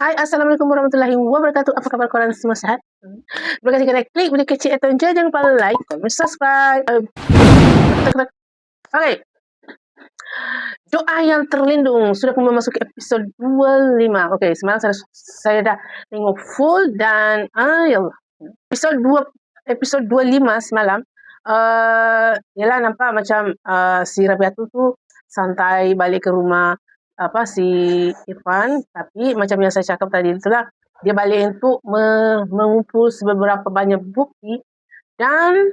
Hai, Assalamualaikum warahmatullahi wabarakatuh. Apa khabar korang semua, sihat? Terima kasih kerana klik video kecil atau jangan lupa like, comment, subscribe. Okay. Doa yang terlindung sudah memasuki episod 25. Okay, semalam saya dah tengok full dan ya Allah. Episod 25 semalam. Yalah nampak macam si Rabiatu tu santai balik ke rumah si Irfan, tapi macam yang saya cakap tadi itulah, dia balik untuk mengumpul beberapa banyak bukti dan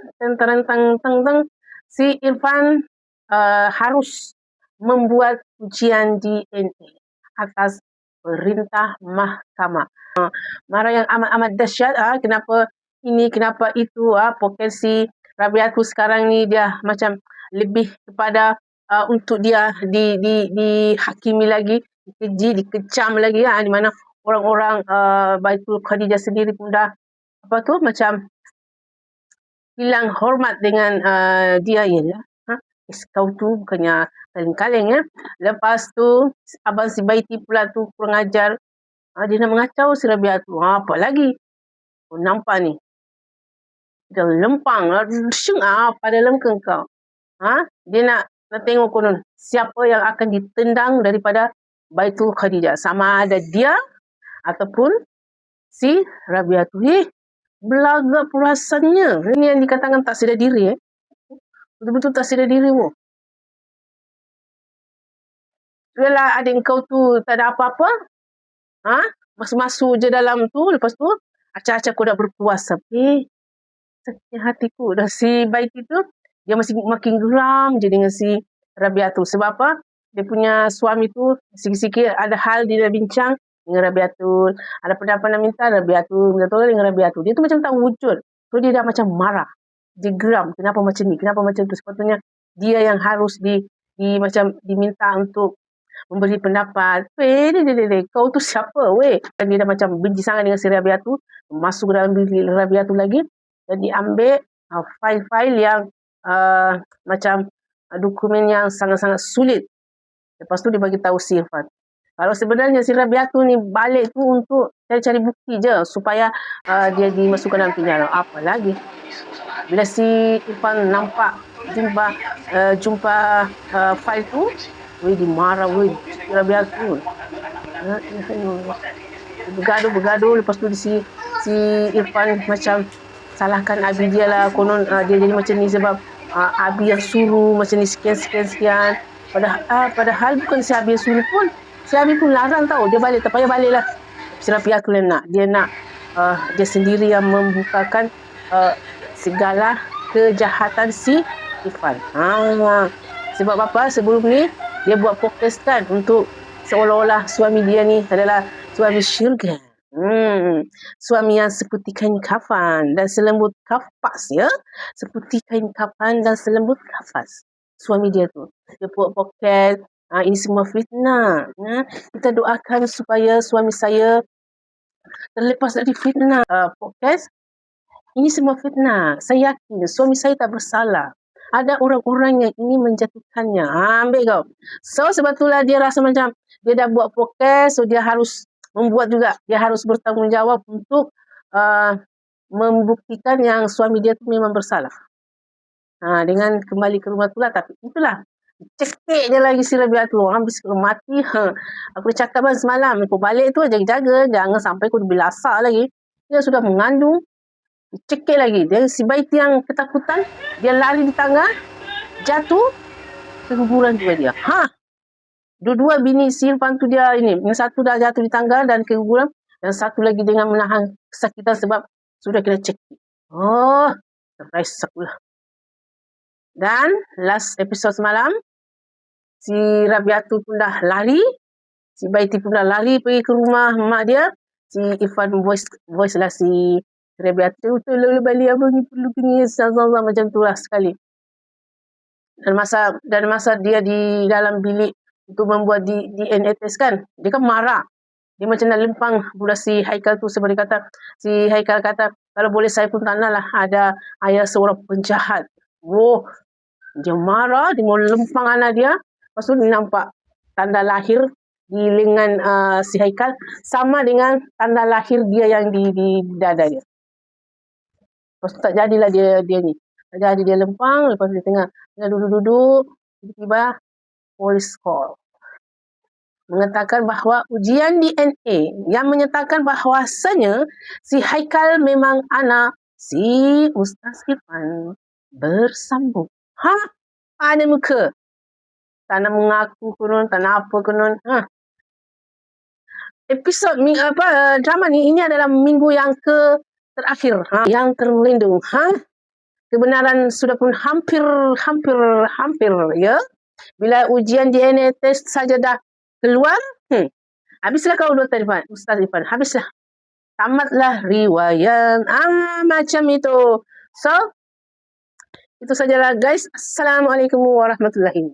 si Irfan harus membuat ujian DNA atas perintah mahkamah. Marah yang amat dahsyat. Kenapa ini, kenapa itu. Pokok si Rabiatu sekarang ni dia macam lebih kepada untuk dia dihakimi lagi, dikecam lagi, di mana orang-orang Baitul Khadijah sendiri pun dah macam hilang hormat dengan dia ya. Kau tu bukannya kaleng-kaleng ya. Lepas tu abang si Baiti pula tu kurang ajar. Dia nak mengacau si Rabiatu. Apa lagi? Nampak ni. Dia lempang. Pada lengkeng kau. Dia nak tengok konon siapa yang akan ditendang daripada Baitul Khadijah. Sama ada dia ataupun si Rabiatu. Belagak perasaannya. Ini yang dikatakan tak sedar diri. Betul-betul tak sedar diri. Yalah, adik kau tu tak ada apa-apa. Masuk-masuk je dalam tu. Lepas tu acak-acak kau dah berpuasa. Sakit hatiku. Dah si Baiti tu dia masih makin geram je dengan si Rabiatu. Sebab apa? Dia punya suami tu sikit-sikit ada hal dia dah bincang dengan Rabiatu. Ada pendapat nak minta Rabiatu. Minta tolong dengan Rabiatu. Dia tu macam tak wujud. So dia dah macam marah. Dia geram. Kenapa macam ni? Kenapa macam tu? Sepatutnya dia yang harus macam diminta untuk memberi pendapat. Kau tu siapa? Dia dah macam benci sangat dengan si Rabiatu. Masuk ke dalam bilik Rabiatu lagi. Dan diambil fail-fail yang macam dokumen yang sangat-sangat sulit. Lepas tu dia bagi tahu si Irfan. Kalau sebenarnya si Rabiatu ni balik tu untuk cari-cari bukti je supaya dia dimasukkan dalam penjara. Apa lagi? Bila si Irfan nampak jumpa fail tu, dia marah si Rabiatu. Bergaduh. Lepas tu si Irfan macam salahkan Abi dia lah. Konon dia jadi macam ni sebab Abi yang suruh macam ni sekian. Padahal bukan si Abi yang suruh pun. Si Abi pun larang tau. Dia balik. Tak payah balik lah. Si Rabiatu nak. Dia nak dia sendiri yang membukakan segala kejahatan si Irfan. Sebab apa? Sebelum ni dia buat fokus kan untuk seolah-olah suami dia ni adalah suami syurga. Suami yang seperti kain kafan dan selembut kapas ya. Seperti kain kafan dan selembut kapas. Suami dia tu. Dia buat poket. Ini semua fitnah. Kita doakan supaya suami saya terlepas dari fitnah. Poket. Ini semua fitnah. Saya yakin suami saya tak bersalah. Ada orang-orang yang ingin menjatuhkannya. Ambil kau. So sebetulnya dia rasa macam dia dah buat poket. So dia harus membuat juga. Dia harus bertanggungjawab untuk membuktikan yang suami dia tu memang bersalah. Dengan kembali ke rumah tu lah. Tapi itulah. Cekik je lagi si Rabiatu. Habis mati. Aku dah cakap semalam. Kau balik tu jaga-jaga. Jangan sampai kau dibilasak lagi. Dia sudah mengandung. Cekik lagi. Dia si Baiti yang ketakutan. Dia lari di tangga. Jatuh. Keguguran juga dia. Dua-dua bini si Irfan tu dia ini. Yang satu dah jatuh di tangga dan keguguran. Yang satu lagi dengan menahan kesakitan sebab sudah kena cekik. Teraisak pula. Dan last episode semalam. Si Rabiatu pun dah lari. Si Baiti pun dah lari pergi ke rumah mak dia. Si Irfan voice lah si Rabiatu. Tolong balik abang ni perlu kini. Macam tu lah sekali. Dan masa dia di dalam bilik untuk membuat DNA test kan. Dia kan marah. Dia macam nak lempang budak si Haikal tu sebab dia kata. Si Haikal kata kalau boleh saya pun tak nak lah ada ayah seorang penjahat. Dia marah. Dia mau lempang anak dia. Lepas tu dia nampak tanda lahir di lengan si Haikal sama dengan tanda lahir dia yang di dada dia. Lepas tu tak jadilah dia ni. Tak jadi, dia lempang. Lepas tu dia tengah duduk-duduk. Tiba-tiba polis call. Mengatakan bahawa ujian DNA yang menyatakan bahawasanya si Haikal memang anak si Ustaz Irfan bersambung. Ada muka. Tak nak mengaku konon, tak nak apa konon. Episod drama ni, ini adalah minggu yang terakhir, yang terlindung. Kebenaran sudah pun hampir ya. Bila ujian DNA test saja dah keluar, habislah kau Ustaz Irfan, habislah. Tamatlah riwayat. Macam itu. So, itu sajalah guys. Assalamualaikum warahmatullahi